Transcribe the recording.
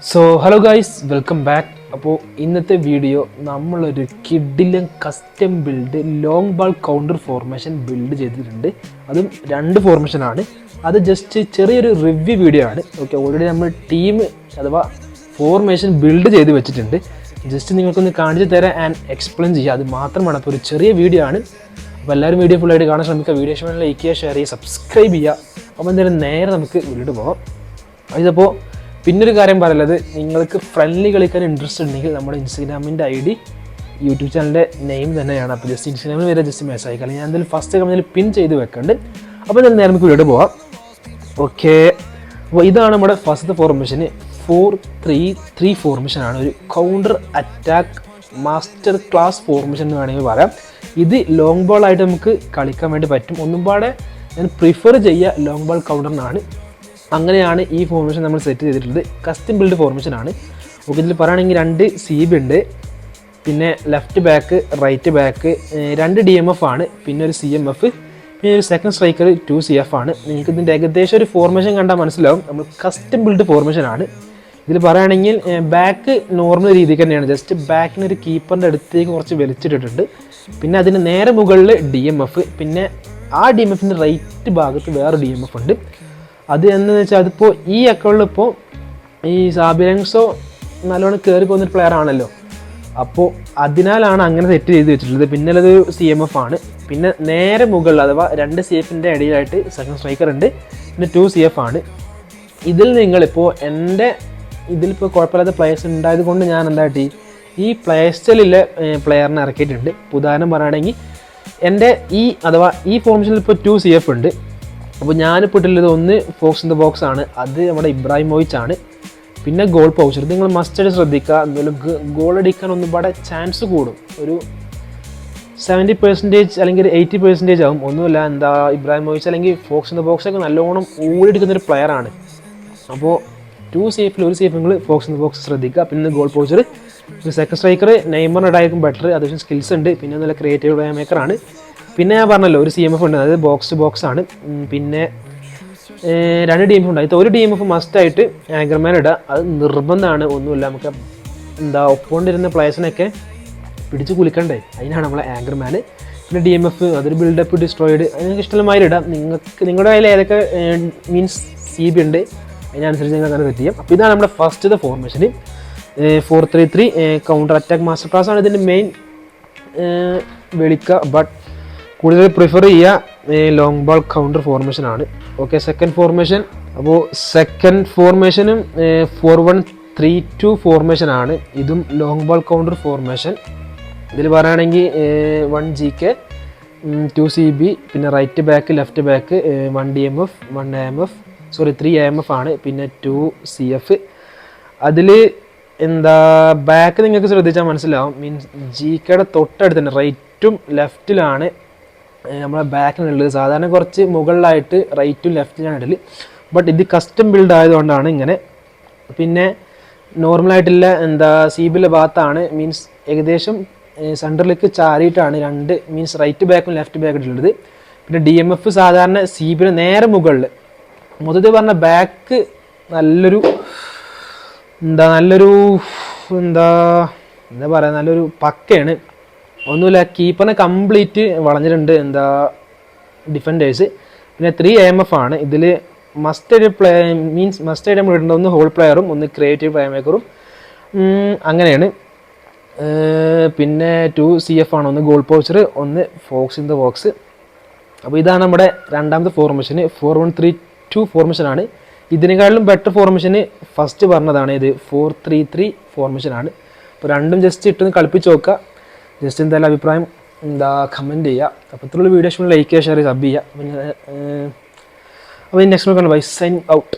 So hello guys, welcome back. അപ്പോൾ ഇന്നത്തെ video നമ്മളൊരു കിഡിലും custom build long ball counter formation build ചെയ്തിട്ടുണ്ട്. അതും 2 ഫോർമേഷനാണ്. അത് ജസ്റ്റ് ചെറിയൊരു റിവ്യൂ വീഡിയോ ആണ്. ഓക്കെ, ഓൾറെഡി നമ്മൾ ടീം അഥവാ ഫോർമേഷൻ ബിൽഡ് ചെയ്ത് വെച്ചിട്ടുണ്ട്. ജസ്റ്റ് നിങ്ങൾക്കൊന്ന് കാണിച്ചു തരാൻ ആൻഡ് എക്സ്പ്ലെയിൻ ചെയ്യുക, അത് മാത്രമാണ്. അപ്പോൾ ഒരു ചെറിയ വീഡിയോ ആണ്. അപ്പോൾ എല്ലാവരും വീഡിയോ ഫുള്ളായിട്ട് കാണാൻ ശ്രമിക്കുക. വീഡിയോ ഇഷ്ടമായി ലൈക്ക് ചെയ്യുക, ഷെയർ ചെയ്യുക, സബ്സ്ക്രൈബ് ചെയ്യുക. അപ്പോൾ എന്തായാലും നേരെ നമുക്ക് വീഡിയോ പോകാം. ഇതിപ്പോൾ പിന്നൊരു കാര്യം പറയുന്നത്, നിങ്ങൾക്ക് ഫ്രണ്ട്ലി കളിക്കാൻ ഇൻട്രസ്റ്റ് ഉണ്ടെങ്കിൽ നമ്മുടെ ഇൻസ്റ്റാഗ്രാമിൻ്റെ ID യൂട്യൂബ് ചാനലിൻ്റെ നെയിം തന്നെയാണ്. അപ്പോൾ ജസ്റ്റ് ഇൻസ്റ്റാഗ്രാമിൽ വരെ ജസ്റ്റ് മെസ്സേജ് അയക്കാം. ഞാൻ എന്തായാലും ഫസ്റ്റ് കമൻറ്റിൽ പിൻ ചെയ്ത് വെക്കുന്നുണ്ട്. അപ്പോൾ എന്തായാലും നേരെ നമുക്ക് വീഡിയോ പോകാം. ഓക്കെ, അപ്പോൾ ഇതാണ് നമ്മുടെ ഫസ്റ്റ് ഫോർമേഷന്. 4-3-3 ഫോർമേഷനാണ്. ഒരു counter attack master class formation എന്ന് വേണമെങ്കിൽ പറയാം. ഇത് ലോങ് ബോൾ ആയിട്ട് നമുക്ക് കളിക്കാൻ വേണ്ടി പറ്റും. ഒന്നും പാടെ ഞാൻ പ്രിഫർ ചെയ്യുക ലോങ് ബോൾ കൗണ്ടറിനാണ്. അങ്ങനെയാണ് ഈ ഫോർമേഷൻ നമ്മൾ സെറ്റ് ചെയ്തിട്ടുള്ളത്. Custom build ഫോർമേഷനാണ്. ഓക്കെ, ഇതിൽ പറയുകയാണെങ്കിൽ 2 CB ഉണ്ട്, പിന്നെ left back, right back, 2 DMF ആണ്, പിന്നെ ഒരു CMF, പിന്നെ ഒരു സെക്കൻഡ് സ്ട്രൈക്കർ 2 CF ആണ്. നിങ്ങൾക്ക് ഇതിൻ്റെ ഏകദേശം ഒരു ഫോർമേഷൻ കണ്ടാൽ മനസ്സിലാവും. നമ്മൾ കസ്റ്റം ബിൽഡ് ഫോർമേഷനാണ്. ഇതിൽ പറയുകയാണെങ്കിൽ ബാക്ക് നോർമൽ രീതിക്ക് തന്നെയാണ്. ജസ്റ്റ് ബാക്കിന് ഒരു കീപ്പറിൻ്റെ അടുത്തേക്ക് കുറച്ച് വലിച്ചിട്ടിട്ടുണ്ട്. പിന്നെ അതിന് നേരെ മുകളിൽ DMF, പിന്നെ ആ DMFൻ്റെ റൈറ്റ് ഭാഗത്ത് വേറെ DMF ഉണ്ട്. അത് എന്താണെന്ന് വെച്ചാൽ, അതിപ്പോൾ ഈ അക്കൗണ്ടിൽ ഇപ്പോൾ ഈ സാബിലൻസോ നല്ലോണം കയറി പോകുന്നൊരു പ്ലെയർ ആണല്ലോ. അപ്പോൾ അതിനാലാണ് അങ്ങനെ സെറ്റ് ചെയ്ത് വെച്ചിട്ടുള്ളത്. പിന്നെ അത് CMF ആണ്. പിന്നെ നേരെ മുകളിൽ അഥവാ 2 CFൻ്റെ ഇടയിലായിട്ട് സെക്കൻഡ് സ്ട്രൈക്കർ ഉണ്ട്, പിന്നെ 2 CF ആണ്. ഇതിൽ നിങ്ങളിപ്പോൾ ഇതിലിപ്പോൾ കുഴപ്പമില്ലാത്ത പ്ലേയേഴ്സ് ഉണ്ടായത് കൊണ്ട് ഞാൻ എന്തായിട്ട് ഈ പ്ലേ സ്റ്റൈലിലെ പ്ലെയറിനെ ഇറക്കിയിട്ടുണ്ട്. ഉദാഹരണം പറയുകയാണെങ്കിൽ എൻ്റെ ഈ ഫോർമേഷനിൽ ഇപ്പോൾ 2 CF ഉണ്ട്. അപ്പോൾ ഞാനിപ്പോൾ ഇട്ടുള്ളത് ഒന്ന് ഫോക്സ് ഇൻ ദ ബോക്സ് ആണ്, അത് നമ്മുടെ ഇബ്രാഹിമോവിച്ച് ആണ്. പിന്നെ ഗോൾ പൗച്ചർ, നിങ്ങൾ മസ്റ്റായിട്ട് ശ്രദ്ധിക്കുക. എന്തെങ്കിലും ഗോൾ അടിക്കാൻ ഒന്നും പാടെ ചാൻസ് കൂടും. ഒരു 70% അല്ലെങ്കിൽ 80% ആവും. ഒന്നുമില്ല, ഇബ്രാഹിമോവിച്ച് അല്ലെങ്കിൽ ഫോക്സ് ഇൻ ദ ബോക്സ് ഒക്കെ നല്ലോണം ഓടിയെടുക്കുന്നൊരു പ്ലെയറാണ്. അപ്പോൾ 2 CFിൽ 1 CF നിങ്ങൾ ഫോക്സ് ഇൻ ദ ബോക്സ് ശ്രദ്ധിക്കുക. പിന്നെ ഗോൾ പൗച്ചർ, സെക്കൻഡ് സ്ട്രൈക്കർ നെയ്മറിനായിരിക്കും ബെറ്റർ. അത്യാവശ്യം സ്കിൽസ് ഉണ്ട്, പിന്നെ നല്ല ക്രിയേറ്റീവ് പ്ലേ മേക്കറാണ്. പിന്നെ ഞാൻ പറഞ്ഞല്ലോ ഒരു CMF ഉണ്ട്, അതായത് ബോക്സ് ടു ബോക്സ് ആണ്. പിന്നെ 2 DMF ഉണ്ട്. അതിൽ ഒരു DMF മസ്റ്റായിട്ട് ആങ്കർമാൻ ഇടുക, അത് നിർബന്ധമാണ്. ഒന്നുമില്ല, നമുക്ക് ഒപ്പമുണ്ടിരുന്ന പ്ലേയേഴ്സിനൊക്കെ പിടിച്ച് കുലിക്കണ്ടേ, അതിനാണ് നമ്മളെ ആങ്കർമാൻ. പിന്നെ DMF, അതൊരു ബിൽഡപ്പ് ഡിസ്ട്രോയിഡ്, നിങ്ങൾക്ക് ഇഷ്ടമുള്ളമാതിരി ഇടാം. നിങ്ങളുടെ കയ്യിൽ ഏതൊക്കെ മീൻസ് CB ഉണ്ട് അതിനനുസരിച്ച് നിങ്ങൾക്ക് അങ്ങനെ സെറ്റ് ചെയ്യാം. അപ്പോൾ ഇതാണ് നമ്മുടെ ഫസ്റ്റ് ഫോർമേഷന്. 4-3-3 കൗണ്ടർ അറ്റാക്ക് മാസ്റ്റർ ക്ലാസ് ആണ് ഇതിൻ്റെ മെയിൻ വിളിക്കുക. ബട്ട് കൂടുതൽ പ്രിഫർ ചെയ്യുക ലോങ് ബോൾ കൗണ്ടർ ഫോർമേഷനാണ്. Okay, second formation. അപ്പോൾ സെക്കൻഡ് ഫോർമേഷനും 4-1-3-2 ഫോർമേഷനാണ്. ഇതും ലോങ് ബോൾ കൗണ്ടർ ഫോർമേഷൻ. ഇതിൽ പറയുകയാണെങ്കിൽ 1 GK, 2 CB, പിന്നെ right back, left back, 1 DMF, 3 AMF ആണ്, പിന്നെ 2 CF. അതിൽ ബാക്ക് നിങ്ങൾക്ക് ശ്രദ്ധിച്ചാൽ മനസ്സിലാവും. മീൻസ് GKയുടെ തൊട്ടടുത്ത് തന്നെ റൈറ്റും ലെഫ്റ്റിലാണ് നമ്മളെ ബാക്കിനുള്ളത്. സാധാരണ കുറച്ച് മുകളിലായിട്ട് റൈറ്റും ലെഫ്റ്റിലാണ് ഇടല്. ബട്ട് ഇത് കസ്റ്റം ബിൽഡ് ആയതുകൊണ്ടാണ് ഇങ്ങനെ. പിന്നെ നോർമലായിട്ടുള്ള CBയിലെ ഭാഗത്താണ്, മീൻസ് ഏകദേശം സെൻറ്ററിലേക്ക് ചാരിയിട്ടാണ് 2 മീൻസ് റൈറ്റ് ബാക്കും ലെഫ്റ്റ് ബാക്കും ഇട്ടുള്ളത്. പിന്നെ DMF സാധാരണ CBയുടെ നേരെ മുകളിൽ. മൊത്തത്തിൽ പറഞ്ഞ ബാക്ക് നല്ലൊരു നല്ലൊരു പക്കയാണ്. ഒന്നുമില്ല, കീപ്പറിനെ കംപ്ലീറ്റ് വളഞ്ഞിട്ടുണ്ട് ഡിഫൻഡേഴ്സ്. പിന്നെ 3 AMF ആണ്. ഇതിൽ മസ്റ്റായിട്ട് നമ്മൾ ഇടേണ്ട ഒന്ന് ഹോൾ പ്ലെയറും ഒന്ന് ക്രിയേറ്റീവ് പ്ലേ മേക്കറും, അങ്ങനെയാണ്. പിന്നെ 2 CF ആണ്, ഒന്ന് ഗോൾ പൗച്ചർ, ഒന്ന് ഫോക്സ് ഇൻ ദ ബോക്സ്. അപ്പോൾ ഇതാണ് നമ്മുടെ രണ്ടാമത്തെ ഫോർമേഷന്. 4-1-3-2 ഫോർമേഷനാണ്. ഇതിനേക്കാളും ബെറ്റർ ഫോർമേഷന് ഫസ്റ്റ് പറഞ്ഞതാണ്. ഇത് 4-3-3 ഫോർമേഷനാണ്. അപ്പോൾ രണ്ടും ജസ്റ്റ് ഇട്ടൊന്ന് കളിപ്പിച്ച് നോക്കുക. ജസ്റ്റ് എന്തായാലും അഭിപ്രായം കമൻറ്റ് ചെയ്യുക. അപ്പോൾ ഇത്രയുള്ള വീഡിയോ ലൈക്ക് ചെയ്യുക, ഷെയർ ചെയ്യുക, സബ് ചെയ്യുക. പിന്നെ അപ്പോൾ നെക്സ്റ്റ് കാണാം. Bye, sign out.